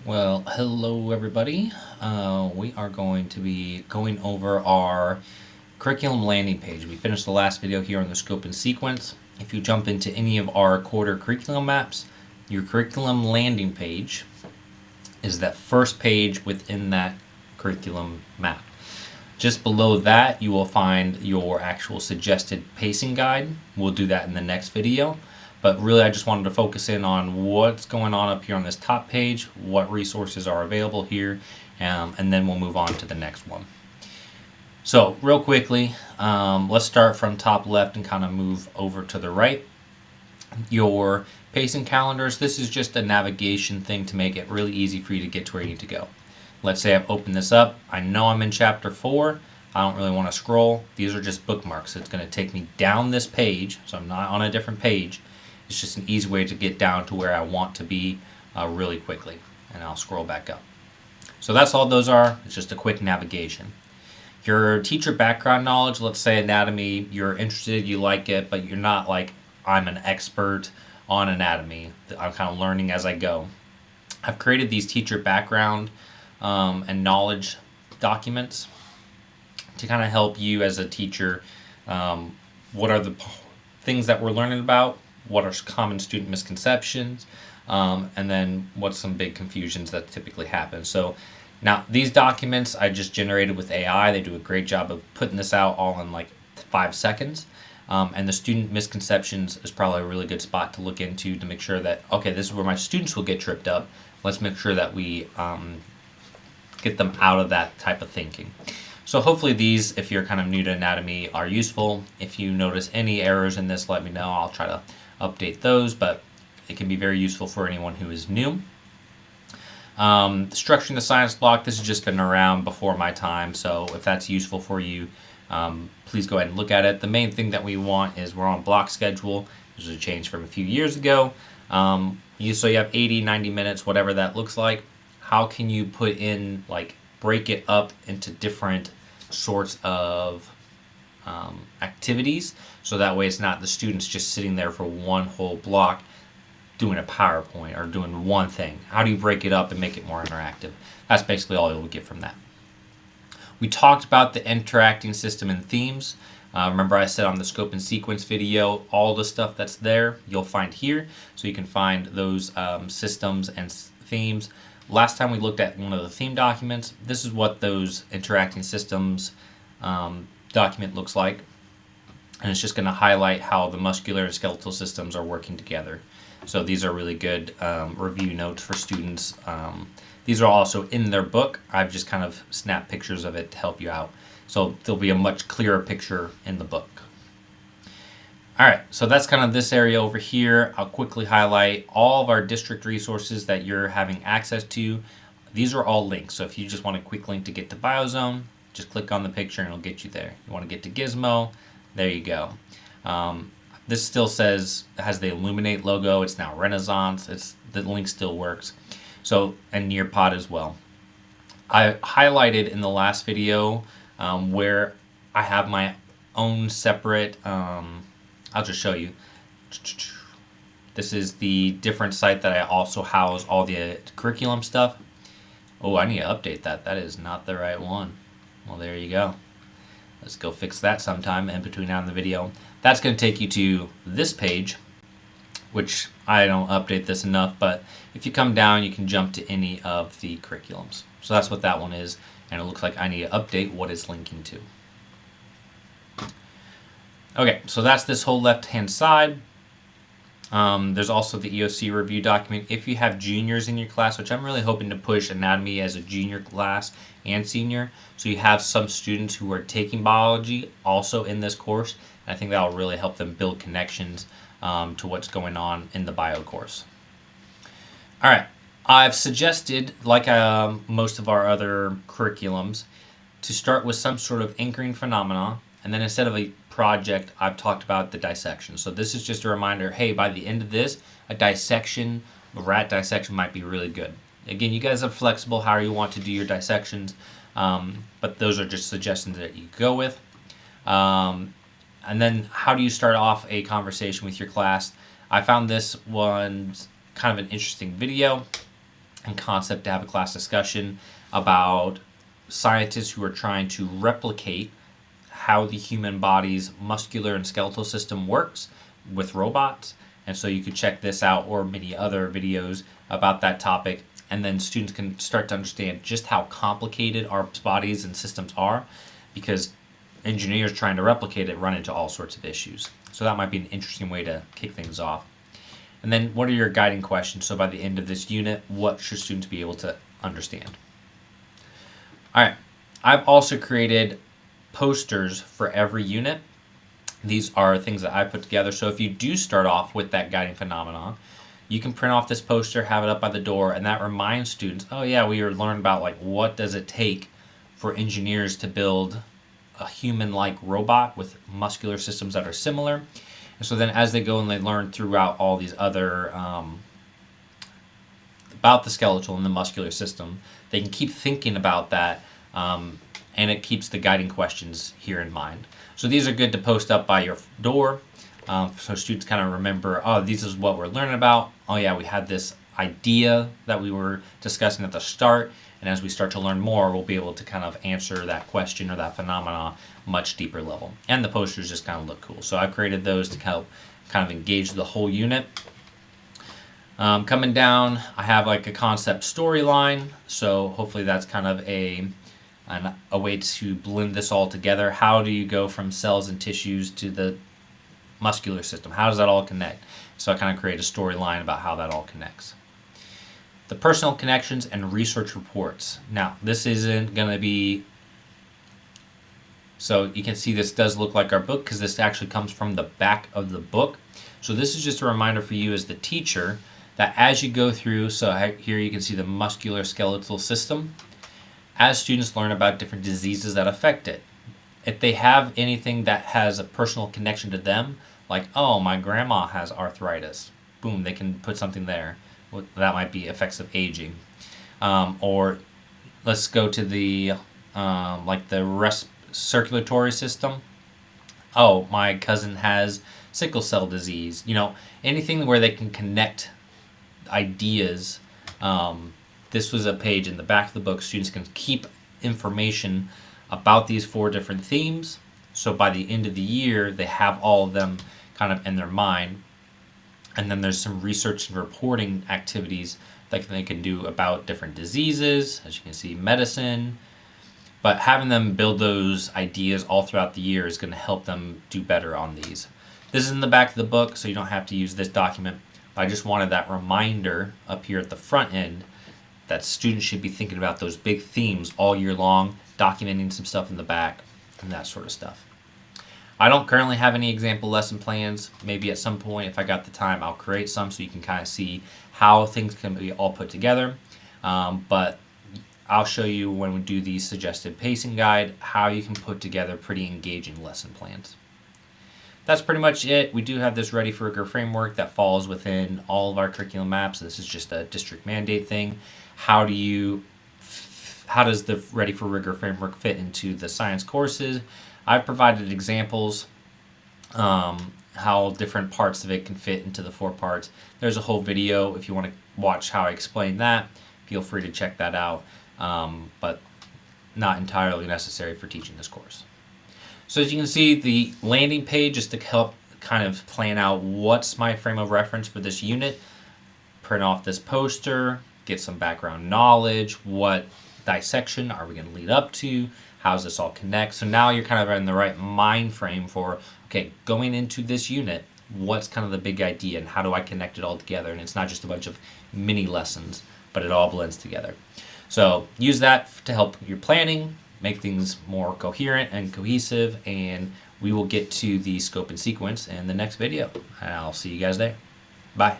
Well, hello everybody. We are going to be going over our curriculum landing page. We finished the last video here on the scope and sequence. If you jump into any of our quarter curriculum maps, your curriculum landing page is that first page within that curriculum map. Just below that, you will find your actual suggested pacing guide. We'll do that in the next video. But really, I just wanted to focus in on what's going on up here on this top page, what resources are available here, and then we'll move on to the next one. So real quickly, let's start from top left and kind of move over to the right. Your pacing calendars, this is just a navigation thing to make it really easy for you to get to where you need to go. Let's say I've opened this up. I know I'm in chapter 4. I don't really want to scroll. These are just bookmarks. It's going to take me down this page, so I'm not on a different page. It's just an easy way to get down to where I want to be really quickly. And I'll scroll back up. So that's all those are. It's just a quick navigation. Your teacher background knowledge, let's say anatomy, you're interested, you like it, but you're not like, I'm an expert on anatomy. I'm kind of learning as I go. I've created these teacher background and knowledge documents to kind of help you as a teacher. What are the things that we're learning about? What are common student misconceptions? And then what's some big confusions that typically happen. So now these documents I just generated with AI. They do a great job of putting this out all in like 5 seconds. And the student misconceptions is probably a really good spot to look into to make sure that, okay, this is where my students will get tripped up. Let's make sure that we get them out of that type of thinking. So hopefully these, if you're kind of new to anatomy, are useful. If you notice any errors in this, let me know. I'll try to update those, but it can be very useful for anyone who is new. Structuring the science block, this has just been around before my time, so if that's useful for you, please go ahead and look at it. The main thing that we want is we're on block schedule. This is a change from a few years ago. So you have 80, 90 minutes, whatever that looks like. How can you put in, like, break it up into different sorts of activities, so that way it's not the students just sitting there for one whole block doing a PowerPoint or doing one thing. How do you break it up and make it more interactive? That's basically all you'll get from that. We talked about the interacting system and themes. Remember I said on the scope and sequence video, all the stuff that's there you'll find here, so you can find those systems and themes. Last time we looked at one of the theme documents. This is what those interacting systems document looks like, and it's just going to highlight how the muscular and skeletal systems are working together. So these are really good review notes for students. These are also in their book. I've just kind of snapped pictures of it to help you out. So there'll be a much clearer picture in the book. Alright, so that's kind of this area over here. I'll quickly highlight all of our district resources that you're having access to. These are all links, so if you just want a quick link to get to Biozone, just click on the picture and it'll get you there. You want to get to Gizmo, there you go. This still says, has the Illuminate logo, it's now Renaissance, the link still works. So, and Nearpod as well. I highlighted in the last video where I have my own separate, I'll just show you. This is the different site that I also house all the curriculum stuff. Oh, I need to update that. That is not the right one. Well, there you go. Let's go fix that sometime in between now and the video. That's going to take you to this page, which I don't update this enough, but if you come down, you can jump to any of the curriculums. So that's what that one is, and it looks like I need to update what it's linking to. Okay, so that's this whole left-hand side. There's also the EOC review document. If you have juniors in your class, which I'm really hoping to push anatomy as a junior class and senior, so you have some students who are taking biology also in this course, and I think that will really help them build connections to what's going on in the bio course. All right, I've suggested, like most of our other curriculums, to start with some sort of anchoring phenomena, and then instead of a project, I've talked about the dissection. So this is just a reminder, hey, by the end of this, a dissection, a rat dissection might be really good. Again, you guys are flexible how you want to do your dissections, but those are just suggestions that you go with. And then how do you start off a conversation with your class? I found this one kind of an interesting video. and concept to have a class discussion about scientists who are trying to replicate how the human body's muscular and skeletal system works with robots. And so you could check this out or many other videos about that topic. And then students can start to understand just how complicated our bodies and systems are, because engineers trying to replicate it run into all sorts of issues. So that might be an interesting way to kick things off. And then what are your guiding questions? So by the end of this unit, what should students be able to understand? All right, I've also created posters for every unit. These are things that I put together. So if you do start off with that guiding phenomenon, you can print off this poster, have it up by the door, and that reminds students, oh yeah, we learned about like what does it take for engineers to build a human-like robot with muscular systems that are similar. And so then as they go and they learn throughout all these other about the skeletal and the muscular system, they can keep thinking about that, and it keeps the guiding questions here in mind. So these are good to post up by your door, so students kind of remember, oh, this is what we're learning about. Oh yeah, we had this idea that we were discussing at the start, and as we start to learn more, we'll be able to kind of answer that question or that phenomena much deeper level. And the posters just kind of look cool. So I've created those to help kind of engage the whole unit. Coming down, I have like a concept storyline. So hopefully that's kind of a way to blend this all together. How do you go from cells and tissues to the muscular system? How does that all connect? So I kind of create a storyline about how that all connects. The personal connections and research reports. Now, this isn't going to be, so you can see this does look like our book because this actually comes from the back of the book. So this is just a reminder for you as the teacher that as you go through, so here you can see the musculoskeletal system, as students learn about different diseases that affect it. If they have anything that has a personal connection to them, like, oh, my grandma has arthritis, boom, they can put something there. That might be effects of aging. Or let's go to the like the circulatory system. Oh, my cousin has sickle cell disease. You know, anything where they can connect ideas. This was a page in the back of the book. Students can keep information about these 4 different themes. So by the end of the year, they have all of them kind of in their mind. And then there's some research and reporting activities that they can do about different diseases, as you can see, medicine. But having them build those ideas all throughout the year is going to help them do better on these. This is in the back of the book, so you don't have to use this document. But I just wanted that reminder up here at the front end that students should be thinking about those big themes all year long, documenting some stuff in the back, and that sort of stuff. I don't currently have any example lesson plans. Maybe at some point, if I got the time, I'll create some so you can kind of see how things can be all put together. But I'll show you when we do the suggested pacing guide how you can put together pretty engaging lesson plans. That's pretty much it. We do have this Ready for Rigor framework that falls within all of our curriculum maps. This is just a district mandate thing. How does the Ready for Rigor framework fit into the science courses? I've provided examples, how different parts of it can fit into the 4 parts. There's a whole video if you want to watch how I explain that. Feel free to check that out, but not entirely necessary for teaching this course. So as you can see, the landing page is to help kind of plan out what's my frame of reference for this unit, print off this poster, get some background knowledge, what dissection are we going to lead up to, how does this all connect. So now you're kind of in the right mind frame for, okay, going into this unit, what's kind of the big idea and how do I connect it all together? And it's not just a bunch of mini lessons, but it all blends together. So use that to help your planning, make things more coherent and cohesive, and we will get to the scope and sequence in the next video. I'll see you guys there. Bye.